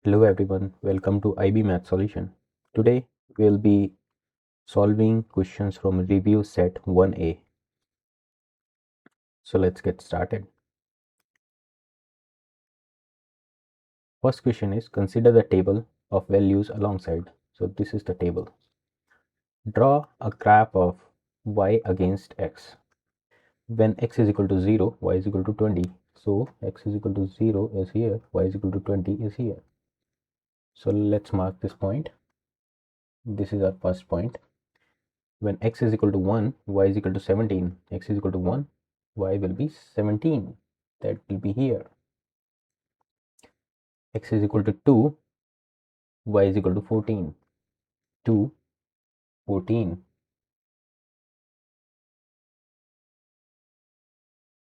Hello everyone, welcome to IB Math Solution. Today we'll be solving questions from review set 1A. So let's get started. First question is consider the table of values alongside. So this is the table. Draw a graph of y against x. When x is equal to 0, y is equal to 20. So x is equal to 0 is here, y is equal to 20 is here. So let's mark this point. This is our first point. When x is equal to 1, y is equal to 17. X is equal to 1, y will be 17. That will be here. X is equal to 2, y is equal to 14. 2, 14.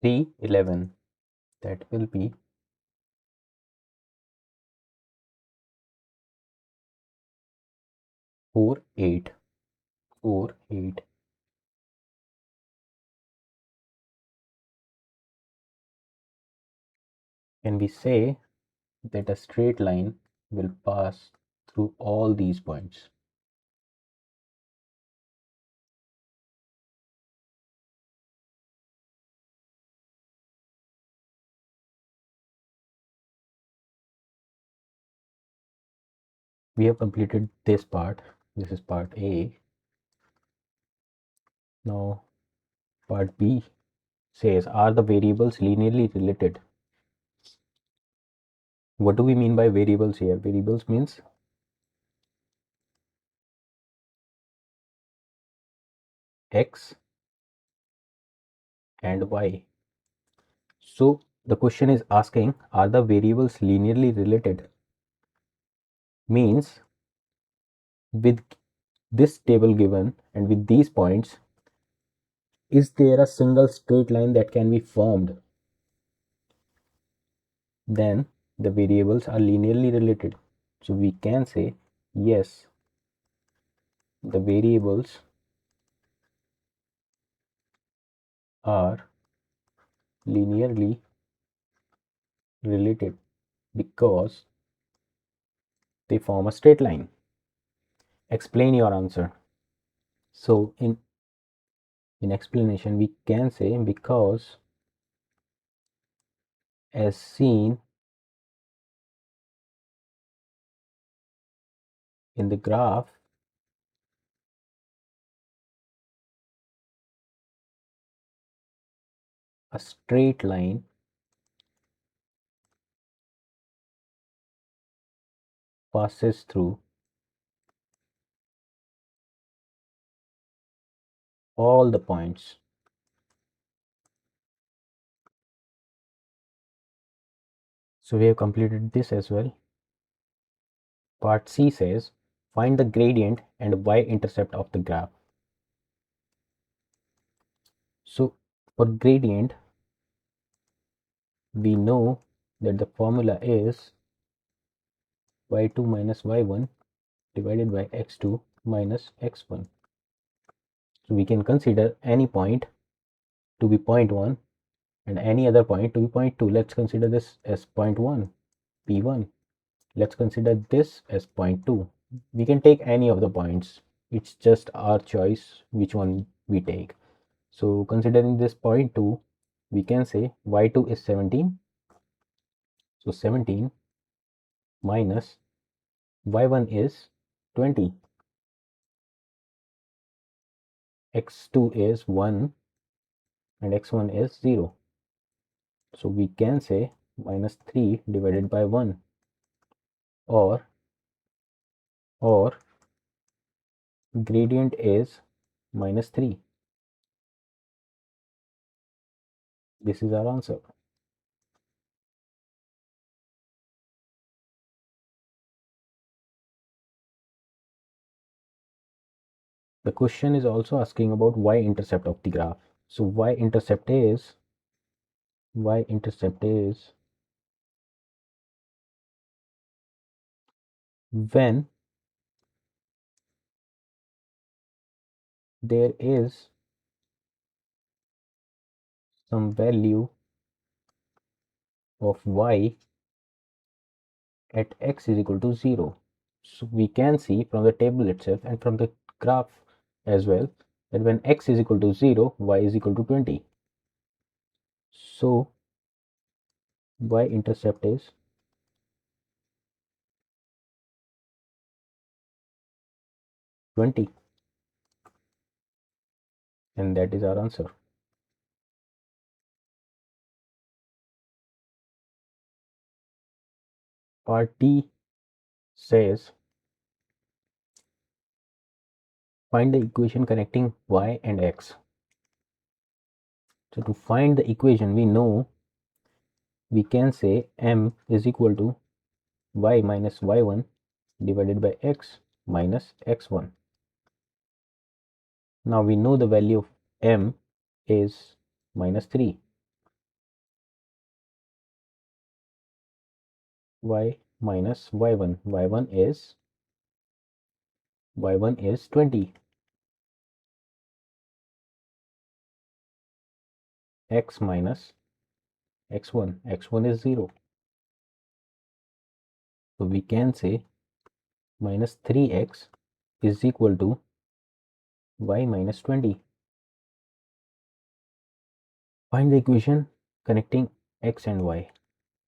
3, 11. That will be 4, 8. 4, 8. Can we say that a straight line will pass through all these points? We have completed this part. This is part A. Now part B says, are the variables linearly related? What do we mean by variables here? Variables means x and y. So the question is asking, are the variables linearly related? Means with this table given and with these points, is there a single straight line that can be formed? Then the variables are linearly related. So we can say, yes, the variables are linearly related because they form a straight line. Explain your answer. So in explanation, we can say because as seen in the graph, a straight line passes through all the points. So we have completed this as well. Part C says, find the gradient and y-intercept of the graph. So for gradient, we know that the formula is y2 minus y1 divided by x2 minus x1. So we can consider any point to be point 1 and any other point to be point 2. Let's consider this as point 1, P1. Let's consider this as point 2. We can take any of the points. It's just our choice which one we take. So considering this point 2, we can say y2 is 17. So 17 minus y1 is 20. x2 is 1 and x1 is 0. So we can say minus 3 divided by 1 or gradient is minus 3. This is our answer. The question is also asking about y-intercept of the graph. So y-intercept is when there is some value of y at x is equal to 0. So we can see from the table itself and from the graph as well that when x is equal to 0, y is equal to 20. So y-intercept is 20, and that is our answer. Part D says find the equation connecting y and x. So to find the equation, we can say m is equal to y minus y1 divided by x minus x1. Now we know the value of m is minus 3. Y minus y1. y1 is 20. X minus x1. x1 is 0. So we can say minus 3x is equal to y minus 20. Find the equation connecting x and y.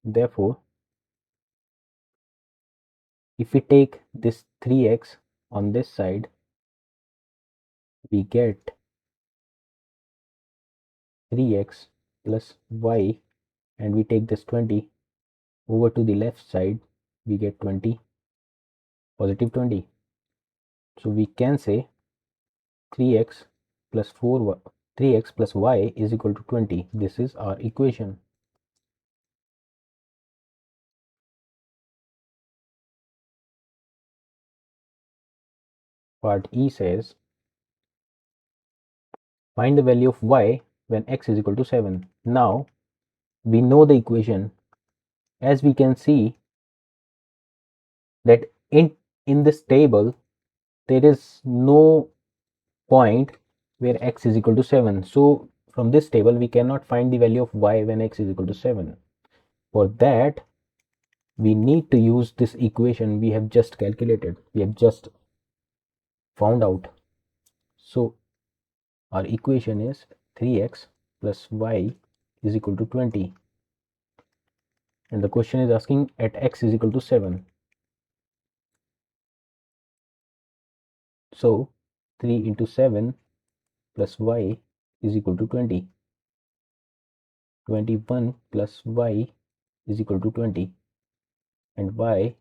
Therefore, if we take this 3x on this side, we get 3x plus y, and we take this 20 over to the left side, we get 20, positive 20. So we can say 3x plus 3x plus y is equal to 20. This is our equation. Part E says find the value of y when x is equal to 7. Now we know the equation. As we can see that in this table there is no point where x is equal to 7. So from this table we cannot find the value of y when x is equal to 7. For that we need to use this equation we have just calculated, we have just found out. So our equation is 3x plus y is equal to 20, and the question is asking at x is equal to 7. So 3 into 7 plus y is equal to 20. 21 plus y is equal to 20, and y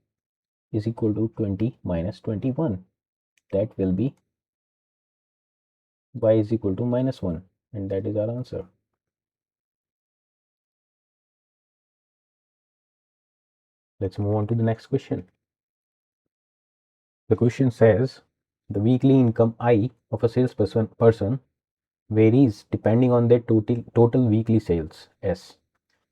is equal to 20 minus 21. That will be y is equal to minus 1, and that is our answer. Let's move on to the next question. The question says the weekly income I of a salesperson varies depending on their total weekly sales S.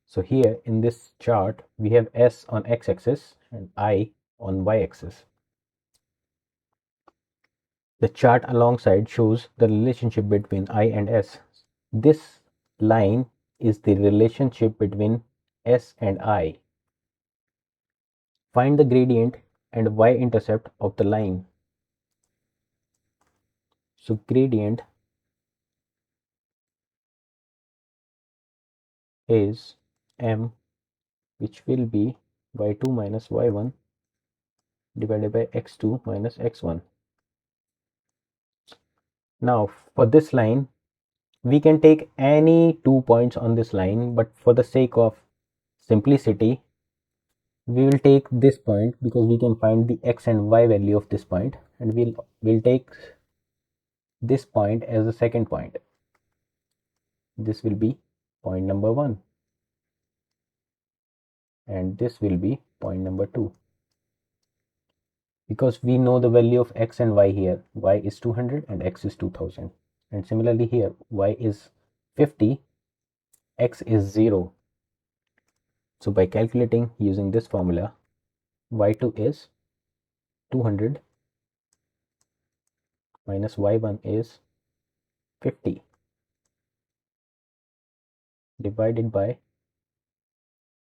So here in this chart we have S on x-axis and I on y-axis. The chart alongside shows the relationship between I and S. This line is the relationship between S and I. Find the gradient and y-intercept of the line. So gradient is m, which will be y2 minus y1 divided by x2 minus x1. Now for this line we can take any 2 points on this line, but for the sake of simplicity we will take this point because we can find the x and y value of this point, and we'll take this point as the second point. This will be point number 1, and this will be point number 2. Because we know the value of x and y here, y is 200 and x is 2000, and similarly here y is 50, x is 0. So by calculating using this formula, y2 is 200 minus y1 is 50 divided by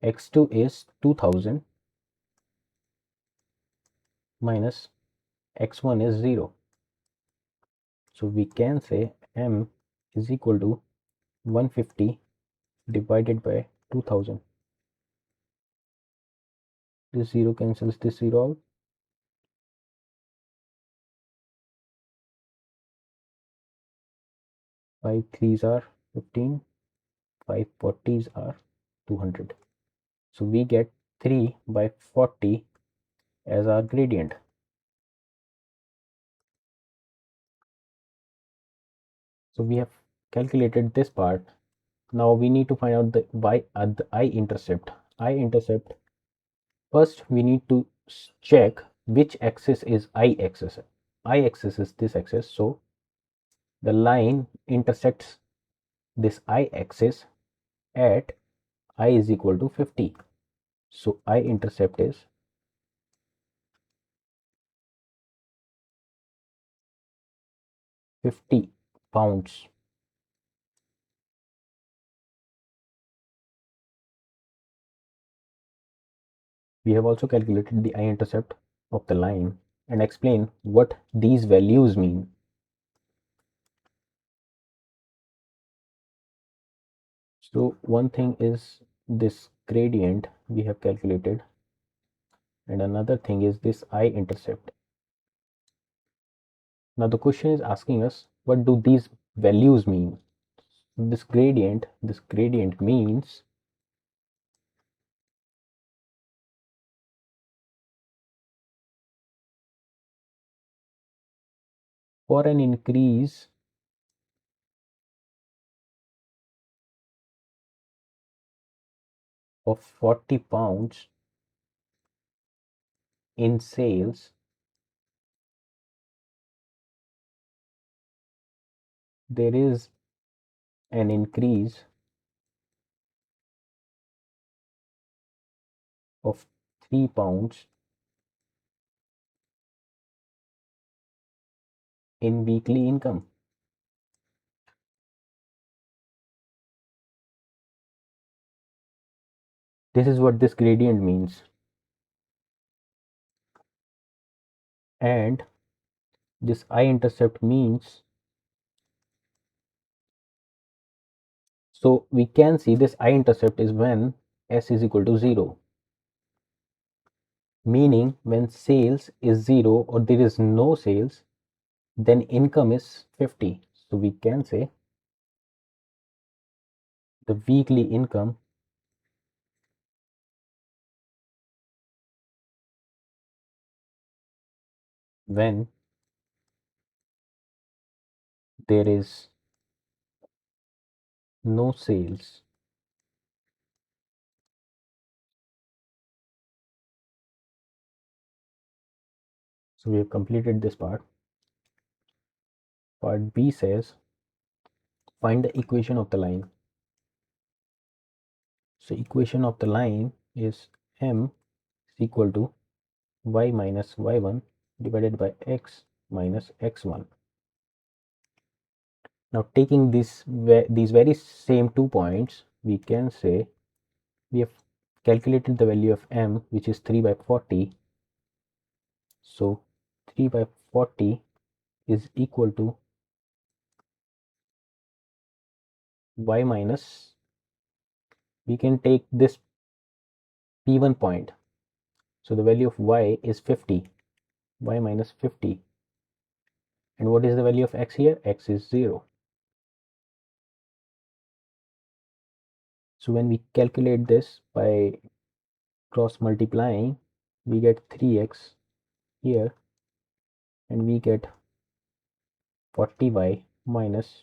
x2 is 2000 minus x1 is 0. So we can say m is equal to 150 divided by 2000. This 0 cancels this 0 out. 5 3s are 15, 5 40s are 200. So we get 3 by 40 as our gradient. So we have calculated this part. Now we need to find out the the I-intercept. I-intercept. First we need to check which axis is I-axis. I-axis is this axis. So the line intersects this I-axis at I is equal to 50. So I-intercept is 50 pounds. We have also calculated the I-intercept of the line and explain what these values mean. So one thing is this gradient we have calculated, and another thing is this I-intercept. Now the question is asking us, what do these values mean? This gradient means for an increase of 40 pounds in sales, there is an increase of 3 pounds in weekly income. This is what this gradient means. And this I-intercept means, so we can see this I-intercept is when S is equal to 0. Meaning when sales is 0 or there is no sales, then income is 50. So we can say the weekly income when there is no sales. So we have completed this part. Part B says find the equation of the line. So equation of the line is m is equal to y minus y1 divided by x minus x1. Now taking these very same 2 points, we can say we have calculated the value of m, which is 3 by 40. So 3 by 40 is equal to y minus, we can take this p1 point. So the value of y is 50, y minus 50. And what is the value of x here? X is 0. So when we calculate this by cross multiplying, we get 3x here and we get 40y minus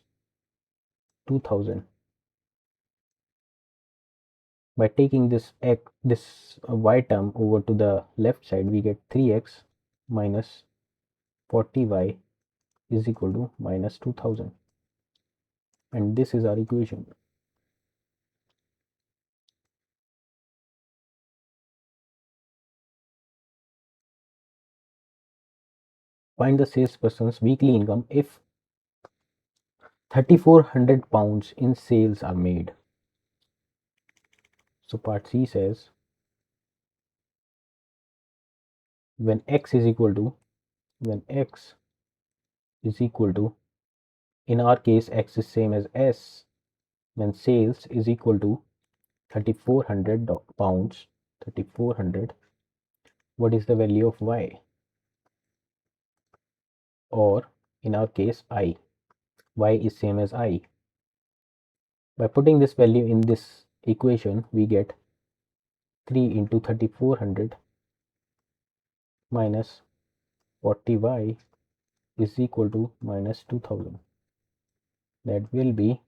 2000. By taking this y term over to the left side, we get 3x minus 40y is equal to minus 2000. And this is our equation. Find the salesperson's weekly income if 3400 pounds in sales are made. So part C says when x is equal to, in our case x is same as s, when sales is equal to 3400 pounds, 3400, what is the value of y? Or in our case y is same as I. By putting this value in this equation, we get 3 into 3400 minus 40y is equal to minus 2000. That will be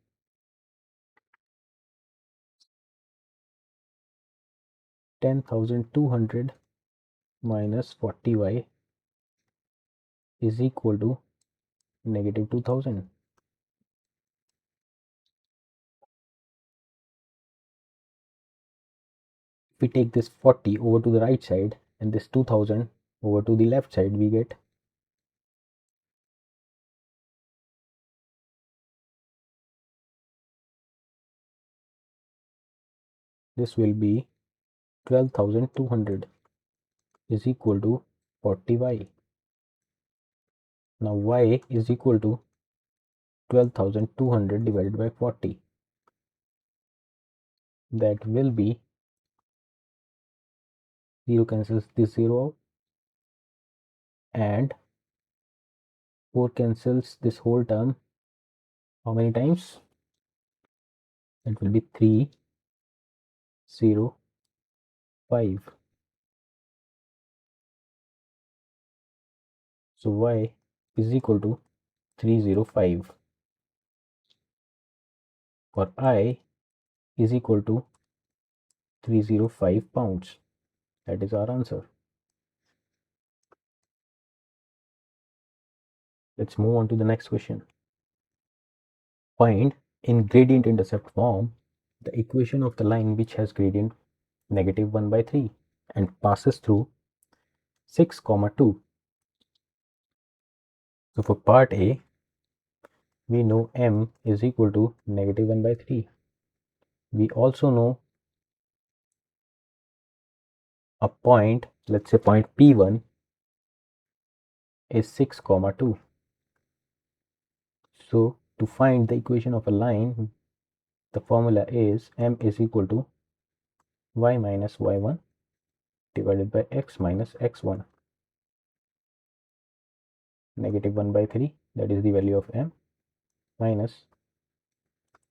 10,200 minus 40y is equal to negative 2000. If we take this 40 over to the right side and this 2000 over to the left side, we get this will be 12,200 is equal to 40y. Now y is equal to 12,200 divided by 40. That will be 0 cancels this 0 out, and 4 cancels this whole term how many times? That will be 3, 0, 5. So y is equal to 305. For I is equal to 305 pounds. That is our answer. Let's move on to the next question. Find in gradient intercept form the equation of the line which has gradient negative 1 by 3 and passes through 6, 2. So for part A, we know m is equal to negative 1 by 3. We also know a point, let's say point P1 is 6, 2. So to find the equation of a line, the formula is m is equal to y minus y1 divided by x minus x1. Negative 1 by 3, that is the value of m, minus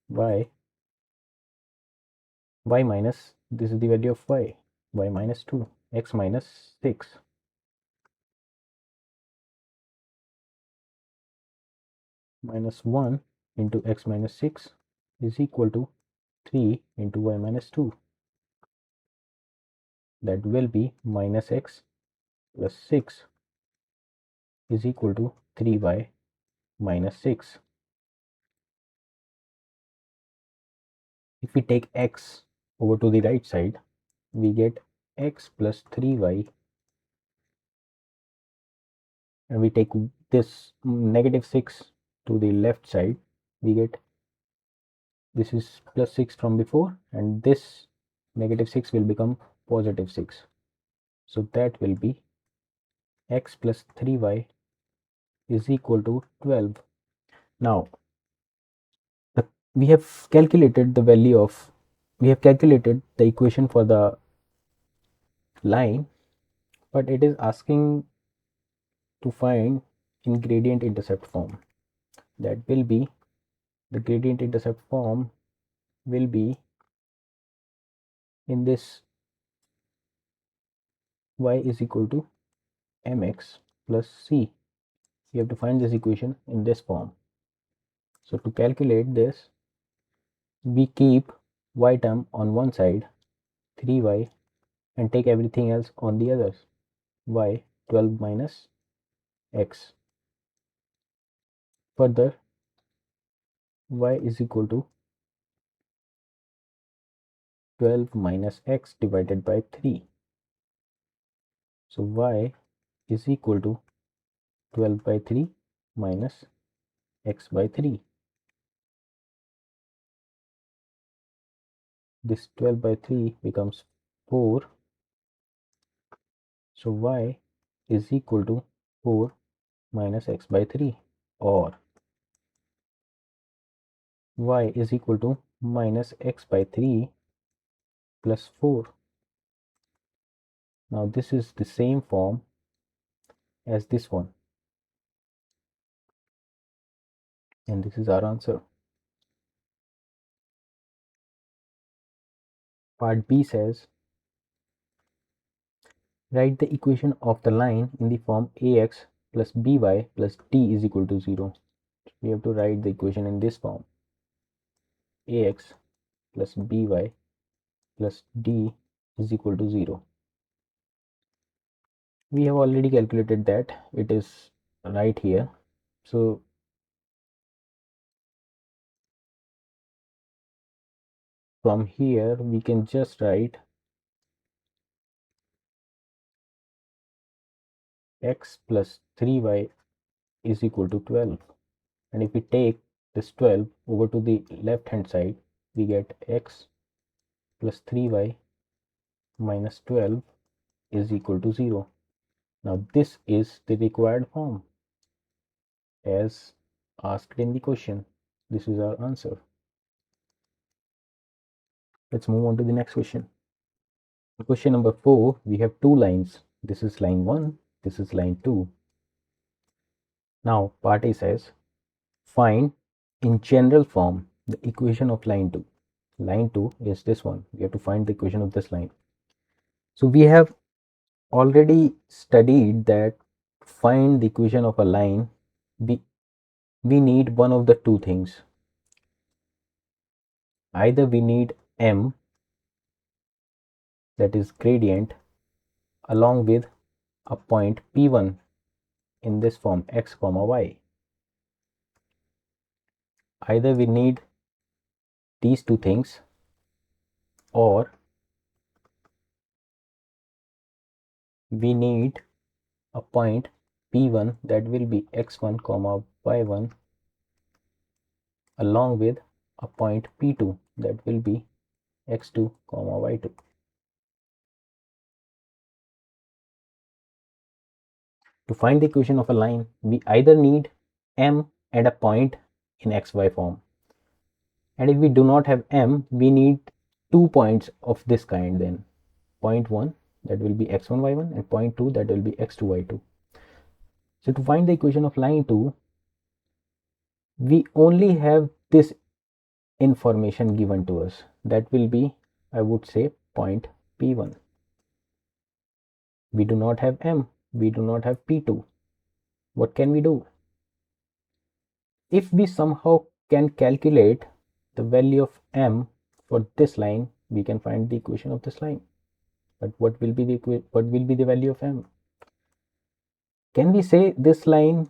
y minus, this is the value of y minus 2, x minus 6. Minus 1 into x minus 6 is equal to 3 into y minus 2. That will be minus x plus 6 is equal to 3y minus 6. If we take x over to the right side, we get x plus 3y, and we take this negative 6 to the left side, we get, this is plus 6 from before, and this negative 6 will become positive 6. So that will be x plus 3y is equal to 12. Now we have calculated the value of, we have calculated the equation for the line, but it is asking to find in gradient intercept form. That will be, the gradient intercept form will be in this y is equal to mx plus c. You have to find this equation in this form. So to calculate this, we keep y term on one side, 3y, and take everything else on the others, y 12 minus x. Further, y is equal to 12 minus x divided by 3. So y is equal to 12 by 3 minus x by 3. This 12 by 3 becomes 4. So y is equal to 4 minus x by 3, or y is equal to minus x by 3 plus 4. Now this is the same form as this one, and this is our answer. Part B says, write the equation of the line in the form ax plus by plus d is equal to 0. We have to write the equation in this form: ax plus by plus d is equal to 0. We have already calculated that it is right here. So from here we can just write x plus 3y is equal to 12, and if we take this 12 over to the left hand side, we get x plus 3y minus 12 is equal to 0. Now this is the required form as asked in the question. This is our answer. Let's move on to the next question. Question number 4, we have two lines. This is line 1, this is line 2. Now part A says, find in general form the equation of line 2. Line 2 is this one. We have to find the equation of this line. So we have already studied that to find the equation of a line, we need one of the two things. Either we need m, that is gradient, along with a point p1 in this form x comma y. Either we need these two things, or we need a point p1 that will be x1 comma y1 along with a point p2 that will be x2 comma y2. To find the equation of a line, we either need m and a point in xy form, and if we do not have m, we need 2 points of this kind. Then point 1 that will be x1 y1 and point 2 that will be x2 y2. So to find the equation of line 2, we only have this information given to us. That will be, I would say, point p1. We do not have m, we do not have p2. What can we do? If we somehow can calculate the value of m for this line, we can find the equation of this line. But what will be the value of m? Can we say this line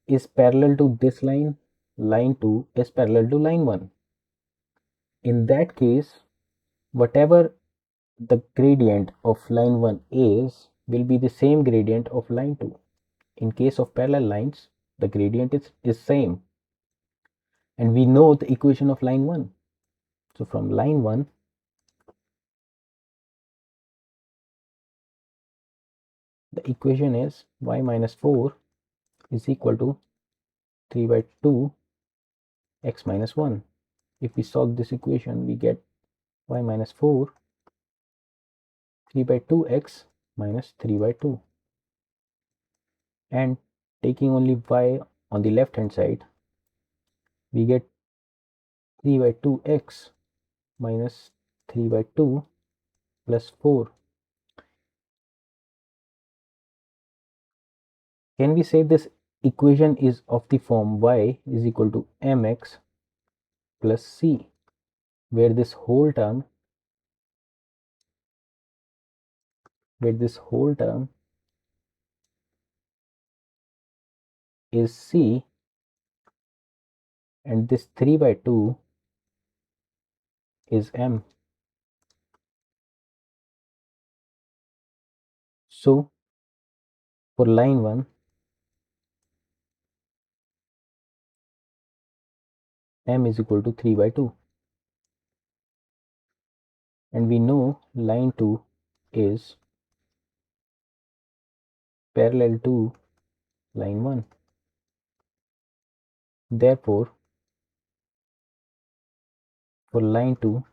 is parallel to this line? Line 2 is parallel to line 1. In that case, whatever the gradient of line 1 is, will be the same gradient of line 2. In case of parallel lines, the gradient is same, and we know the equation of line 1. So from line 1, the equation is y minus 4 is equal to 3 by 2 x minus 1. If we solve this equation, we get y minus 4 3 by 2x minus 3 by 2, and taking only y on the left hand side, we get 3 by 2x minus 3 by 2 plus 4. Can we say this equation is of the form y is equal to mx plus c, where this whole term is c, and this 3 by 2 is m. So for line 1, m is equal to 3 by 2, and we know line 2 is parallel to line 1. Therefore, for line 2,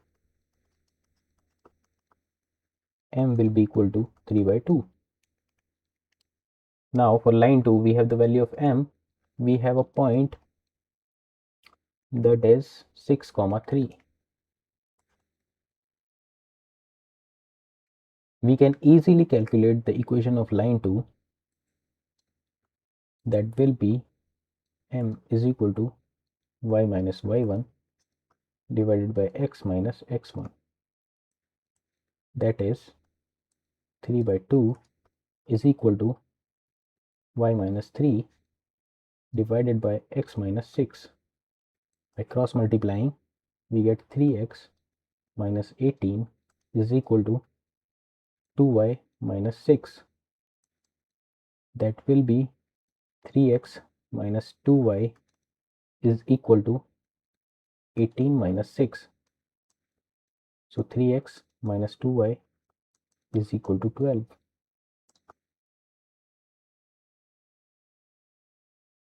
m will be equal to 3 by 2. Now for line 2, we have the value of m. We have a point that is 6, 3. We can easily calculate the equation of line 2. That will be m is equal to y minus y1 divided by x minus x1. That is 3 by 2 is equal to y minus 3 divided by x minus 6. By cross multiplying, we get 3x minus 18 is equal to 2y minus 6. That will be 3x minus 2y is equal to 18 minus 6. So 3x minus 2y is equal to 12.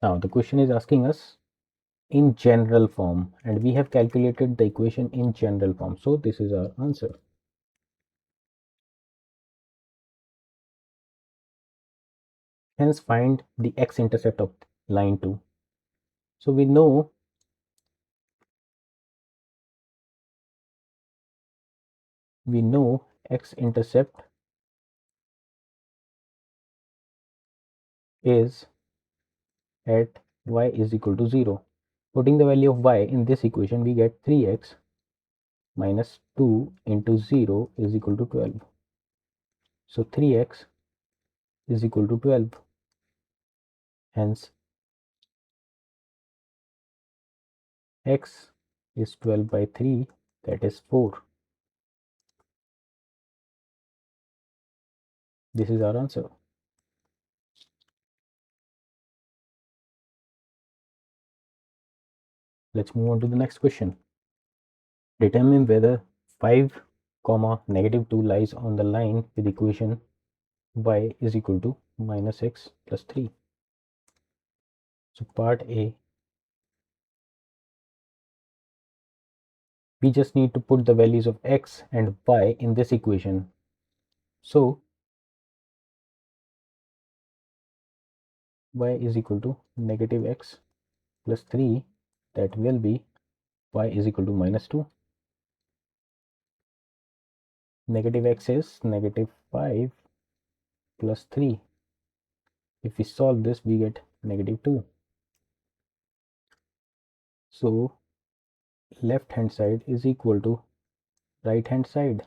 Now the question is asking us in general form, and we have calculated the equation in general form. So this is our answer. Hence find the x-intercept of line 2. So we know x-intercept is at y is equal to 0. Putting the value of y in this equation, we get 3x minus 2 into 0 is equal to 12. So 3x is equal to 12. Hence x is 12 by 3, that is 4. This is our answer. Let's move on to the next question. Determine whether 5, negative 2 lies on the line with equation y is equal to minus x plus 3. So part A, we just need to put the values of x and y in this equation. So y is equal to negative x plus 3, that will be y is equal to minus 2. Negative x is negative 5 plus 3. If we solve this, we get negative 2. So left hand side is equal to right hand side.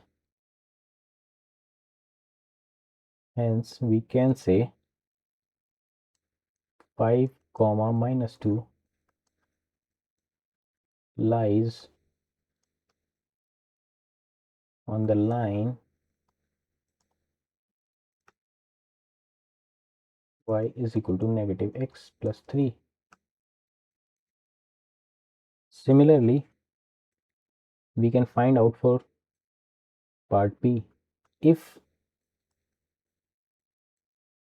Hence we can say 5 minus 2 lies on the line y is equal to negative x plus 3. Similarly, we can find out for part B. If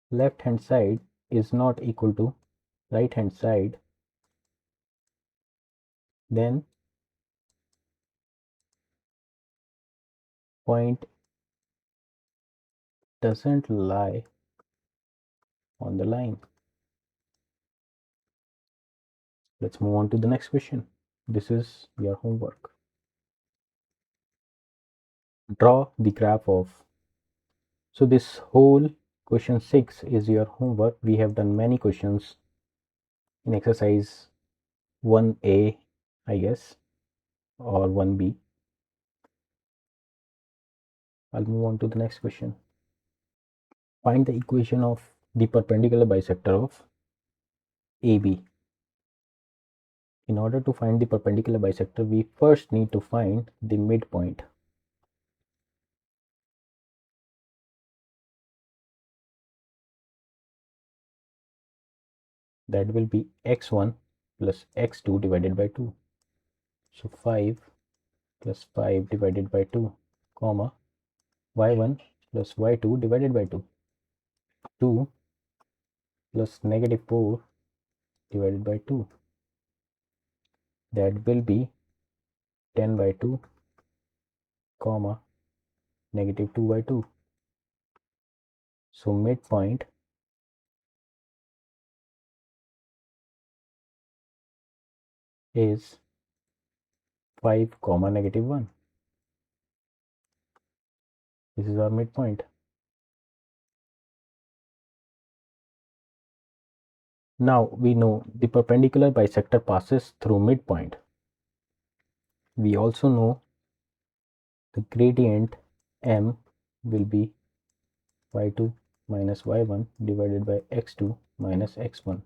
left hand side is not equal to right hand side, then point doesn't lie on the line. Let's move on to the next question. This is your homework. Draw the graph of. So this whole question 6 is your homework. We have done many questions in exercise 1A, I guess, or 1B. I'll move on to the next question. Find the equation of the perpendicular bisector of AB. In order to find the perpendicular bisector, we first need to find the midpoint. That will be x1 plus x2 divided by 2. So 5 plus 5 divided by 2, comma, y1 plus y2 divided by 2. 2 plus negative 4 divided by 2. That will be 10 by 2, comma, negative 2 by 2. So midpoint is 5, comma, negative 1. This is our midpoint. Now we know the perpendicular bisector passes through midpoint. We also know the gradient m will be y2 minus y1 divided by x2 minus x1.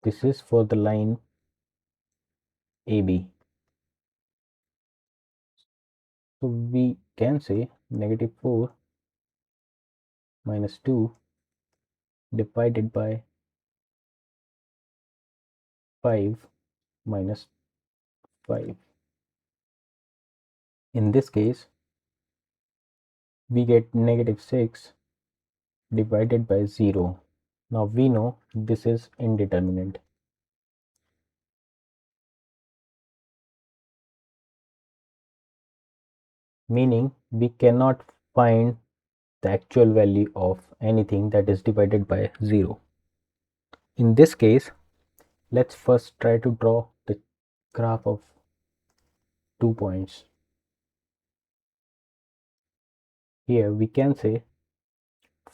This is for the line AB. So we can say negative 4 minus 2 divided by 5 minus 5. In this case, we get negative 6 divided by 0. Now we know this is indeterminate. Meaning we cannot find the actual value of anything that is divided by 0. In this case, let's first try to draw the graph of 2 points. Here we can say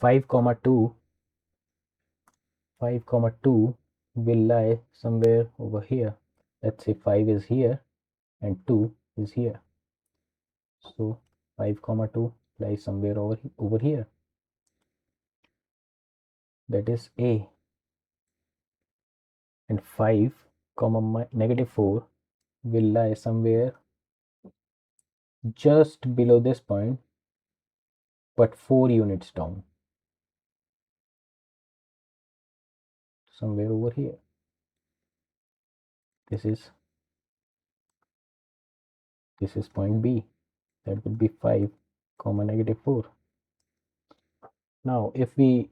5 comma 2 will lie somewhere over here. Let's say 5 is here and 2 is here. So 5 comma 2 lies somewhere over here. That is A. And 5 comma negative 4 will lie somewhere just below this point, but 4 units down, somewhere over here. This is point B. That would be 5 comma negative 4. Now if we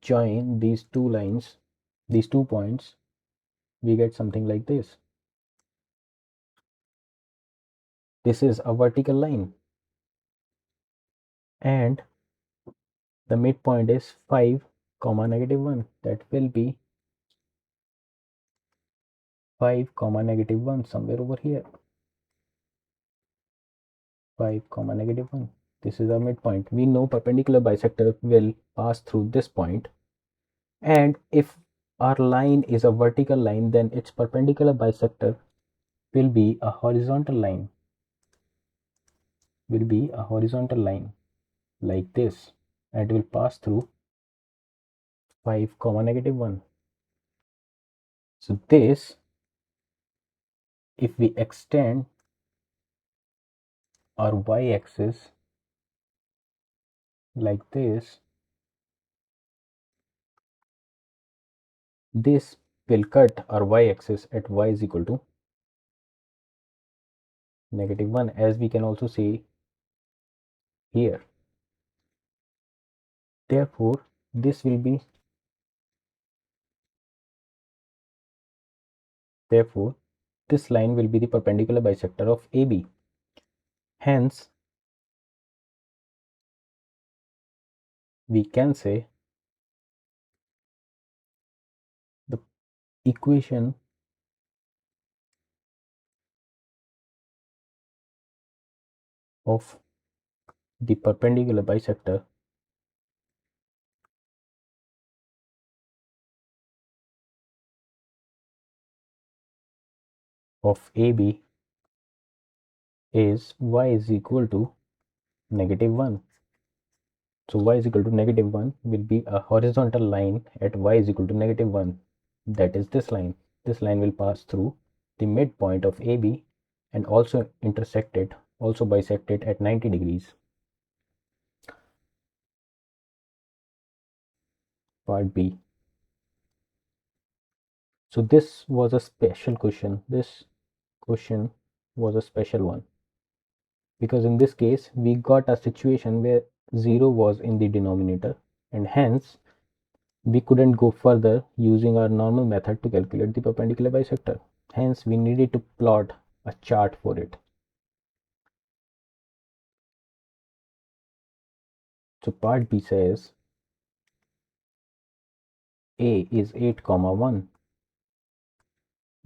join these two lines, these 2 points, we get something like this. This is a vertical line and the midpoint is 5 comma negative 1. That will be 5 comma negative 1 somewhere over here. 5 comma negative 1. This is our midpoint. We know perpendicular bisector will pass through this point, and if our line is a vertical line, then its perpendicular bisector will be a horizontal line, like this, and it will pass through 5 comma negative 1. So this, if we extend our y-axis like this will cut our y-axis at y is equal to negative 1, as we can also see here. Therefore this will be this line will be the perpendicular bisector of AB. Hence we can say the equation of the perpendicular bisector of AB is y is equal to negative 1. So y is equal to negative 1 will be a horizontal line at y is equal to negative 1. That is this line. This line will pass through the midpoint of AB and also bisect it at 90 degrees. Part B. So this was a special question. This question was a special one, because in this case we got a situation where 0 was in the denominator, and hence we couldn't go further using our normal method to calculate the perpendicular bisector. Hence we needed to plot a chart for it. So part B says A is 8, 1,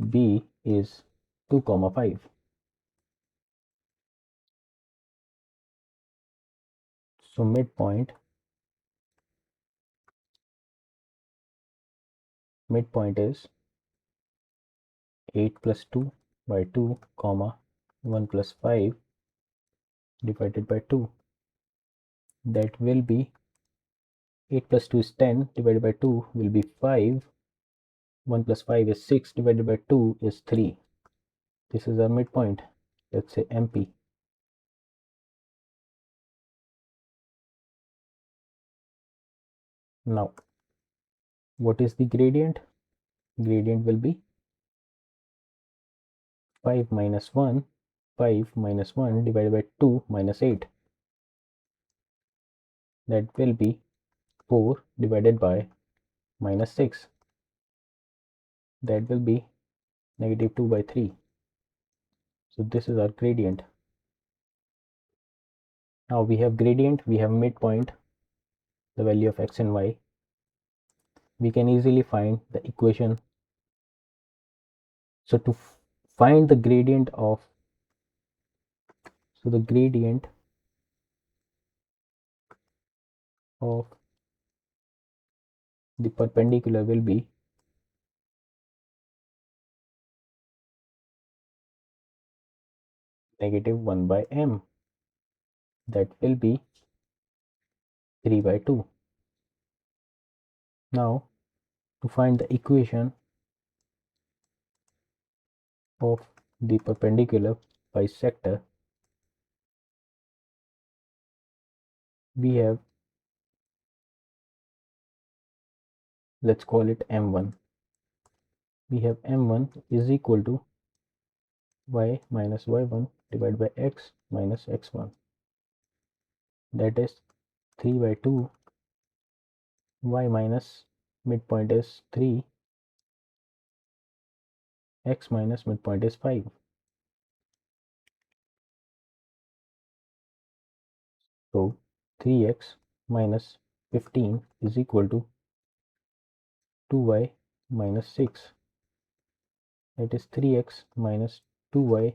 B is 2, 5. So midpoint is 8 plus 2 by 2, 1 plus 5 divided by 2. That will be 8 plus 2 is 10 divided by 2 will be 5. 1 plus 5 is 6 divided by 2 is 3. This is our midpoint. Let's say MP. Now, what is the gradient? Gradient will be 5 minus 1, 5 minus 1 divided by 2 minus 8. That will be 4 divided by minus 6. That will be negative 2 by 3. So this is our gradient. Now we have gradient, we have midpoint, the value of x and y. We can easily find the equation. So to find the gradient of, the gradient of the perpendicular will be negative 1 by m. That will be 3 by 2. Now to find the equation of the perpendicular bisector, we have, let's call it m1. We have m1 is equal to y minus y1 divided by x minus x1. That is 3 by 2. Y minus midpoint is 3. X minus midpoint is 5. So 3x minus 15 is equal to 2y minus 6. That is 3x minus 2y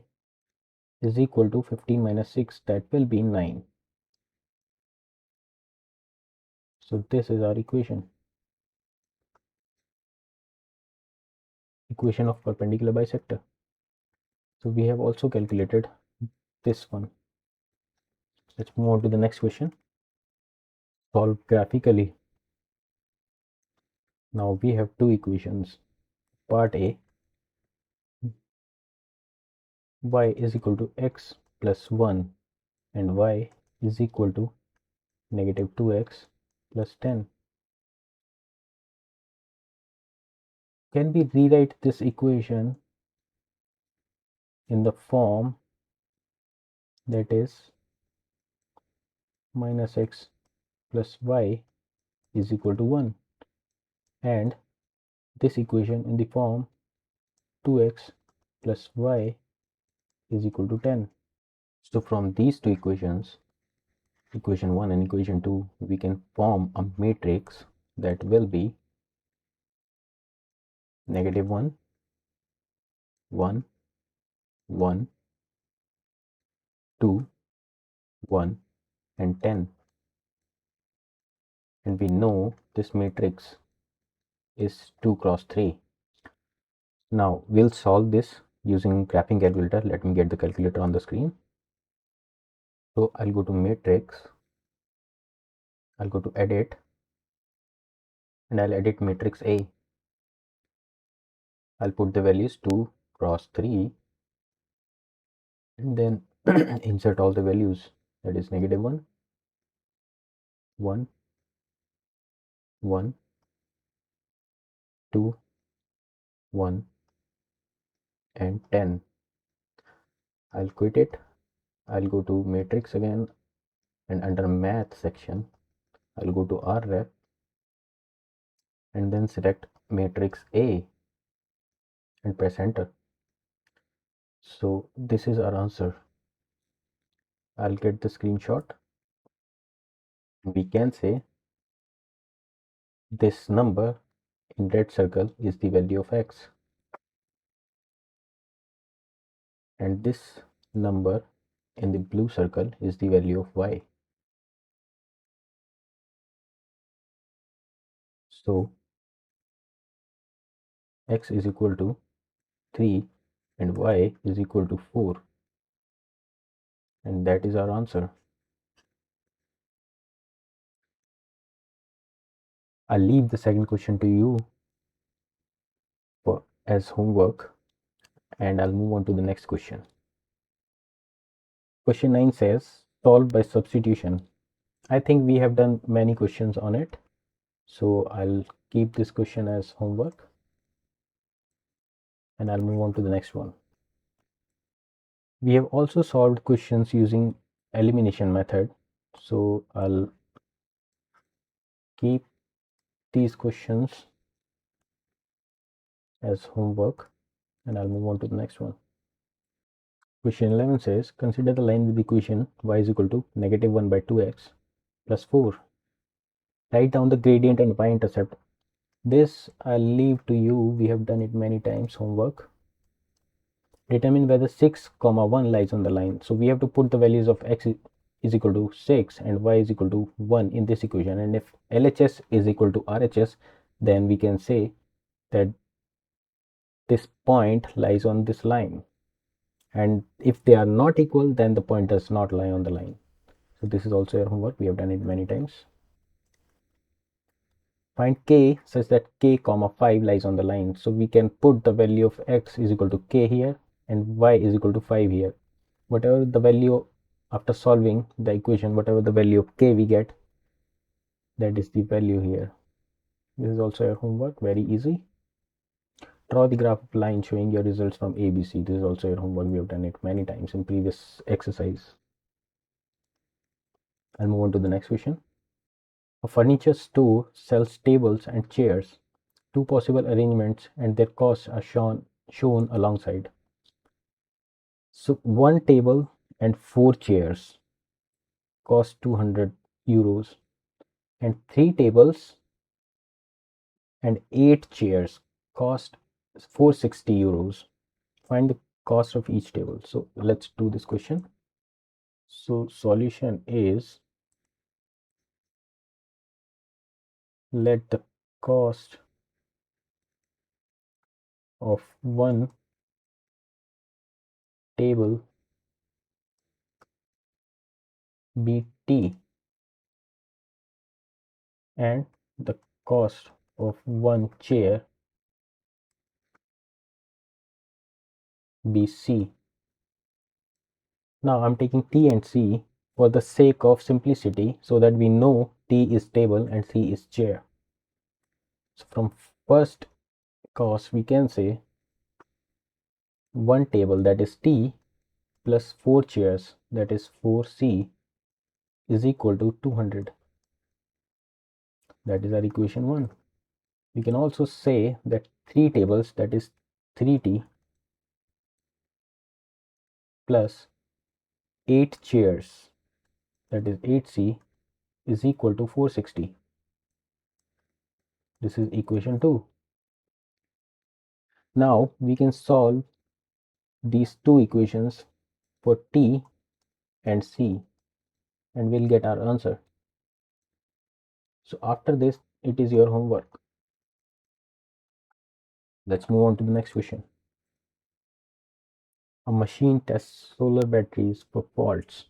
is equal to 15 minus 6. That will be 9. So this is our equation. Equation of perpendicular bisector. So we have also calculated this one. Let's move on to the next question. Solve graphically. Now we have two equations. Part A, y is equal to x plus 1 and y is equal to negative 2x plus 10. Can we rewrite this equation in the form that is minus x plus y is equal to 1, and this equation in the form 2x plus y is equal to 10. So from these two equations, equation 1 and equation 2, we can form a matrix that will be negative 1, 1, 1, 2, 1 and 10. And we know this matrix is 2 cross 3. Now we'll solve this using graphing calculator. Let me get the calculator on the screen. So I'll go to matrix, I'll go to edit, and I'll edit matrix A. I'll put the values 2 cross 3 and then insert all the values, that is negative 1, 1, 1, 2, 1 and 10. I'll quit it. I'll go to matrix again and under math section I'll go to rref and then select matrix A and press enter. So this is our answer. I'll get the screenshot. We can say this number in red circle is the value of x, and this number in the blue circle is the value of y. So x is equal to 3 and y is equal to 4, and that is our answer. I'll leave the second question to you as homework, and I'll move on to the next question. Question 9 says solve by substitution. I think we have done many questions on it, so I'll keep this question as homework and I'll move on to the next one. We have also solved questions using elimination method, so I'll keep these questions as homework and I'll move on to the next one. Question 11 says consider the line with the equation y is equal to negative 1 by 2x plus 4. Write down the gradient and y-intercept. This I'll leave to you. We have done it many times, homework. Determine whether 6 comma 1 lies on the line. So we have to put the values of x is equal to 6 and y is equal to 1 in this equation, and if LHS is equal to RHS, then we can say that this point lies on this line, and if they are not equal, then the point does not lie on the line. So this is also your homework. We have done it many times. Find k such that k comma 5 lies on the line. So we can put the value of x is equal to k here and y is equal to 5 here. Whatever the value after solving the equation, whatever the value of k we get, that is the value here. This is also your homework, very easy. Draw the graph of line showing your results from ABC. This is also your homework. We have done it many times in previous exercise. I'll move on to the next question. A furniture store sells tables and chairs. Two possible arrangements and their costs are shown alongside. So one table and 4 chairs cost 200 euros, and 3 tables and 8 chairs cost 460 euros. Find the cost of each table. So let's do this question. So solution is, let the cost of one table be t and the cost of one chair be c. Now I'm taking t and c for the sake of simplicity, so that we know t is table and c is chair. So from first cost we can say one table, that is t, plus 4 chairs, that is 4c, is equal to 200. That is our equation 1. We can also say that 3 tables, that is 3t, plus 8 chairs, that is 8c, is equal to 460. This is equation 2. Now we can solve these two equations for t and c, and we'll get our answer. So after this, it is your homework. Let's move on to the next question. A machine tests solar batteries for faults.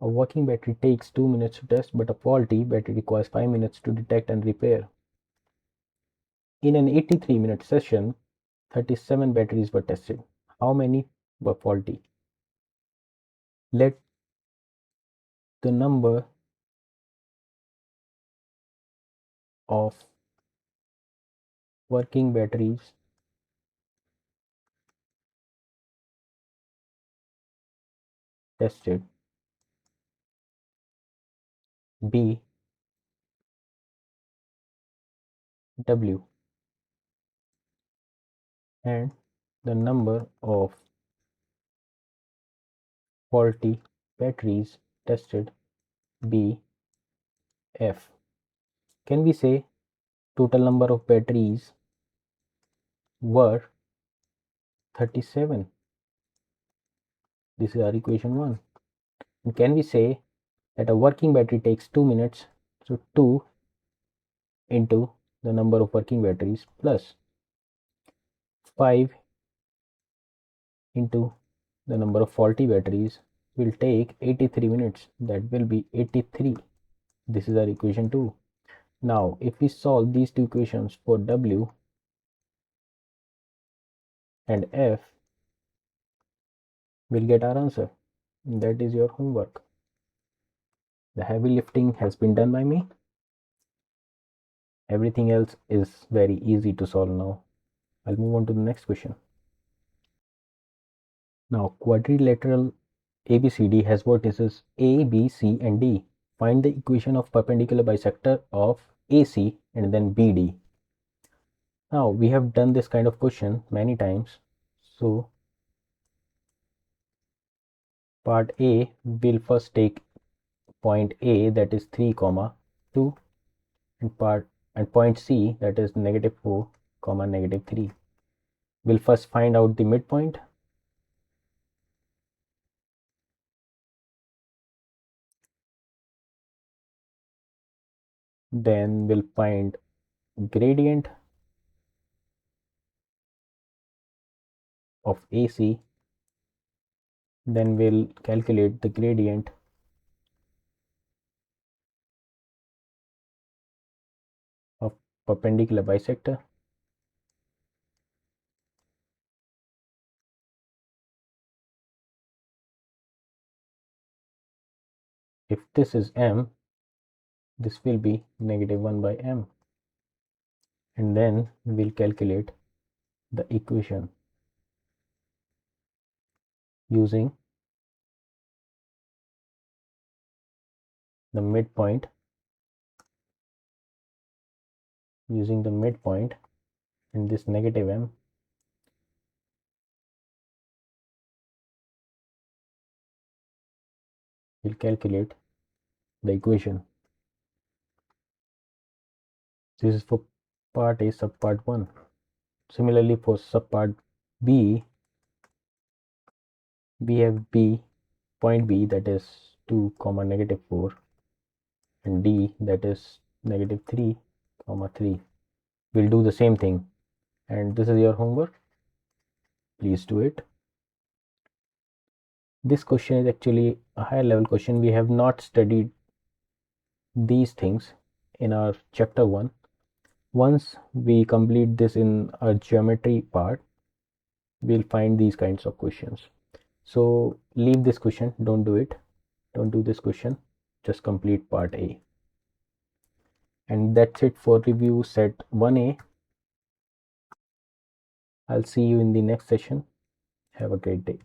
A working battery takes 2 minutes to test, but a faulty battery requires 5 minutes to detect and repair. In an 83-minute session, 37 batteries were tested. How many were faulty? Let the number of working batteries tested B W, and the number of faulty batteries tested B F. Can we say total number of batteries were 37? This is our equation 1. And can we say that a working battery takes 2 minutes? So 2 into the number of working batteries plus 5 into the number of faulty batteries will take 83 minutes. That will be 83. This is our equation 2. Now if we solve these two equations for W and F, we'll get our answer. That is your homework. The heavy lifting has been done by me. Everything else is very easy to solve now. I'll move on to the next question. Now quadrilateral ABCD has vertices A, B, C and D. Find the equation of perpendicular bisector of AC and then BD. Now we have done this kind of question many times. So part A will first take point A, that is 3, 2, and point C, that is -4, -3. We'll first find out the midpoint. Then we'll find gradient of AC. Then we'll calculate the gradient of perpendicular bisector. If this is M, this will be -1 by M. And then we'll calculate the equation using the midpoint. And this -M, we'll calculate the equation. This is for part A, subpart 1. Similarly for subpart B, we have point B, that is 2, -4, and D, that is -3, 3. We'll do the same thing, and this is your homework. Please do it. This question is actually a higher level question. We have not studied these things in our chapter 1. Once we complete this in our geometry part, we'll find these kinds of questions. So leave this question, don't do it. Don't do this question, just complete part A. And that's it for review set 1A. I'll see you in the next session. Have a great day.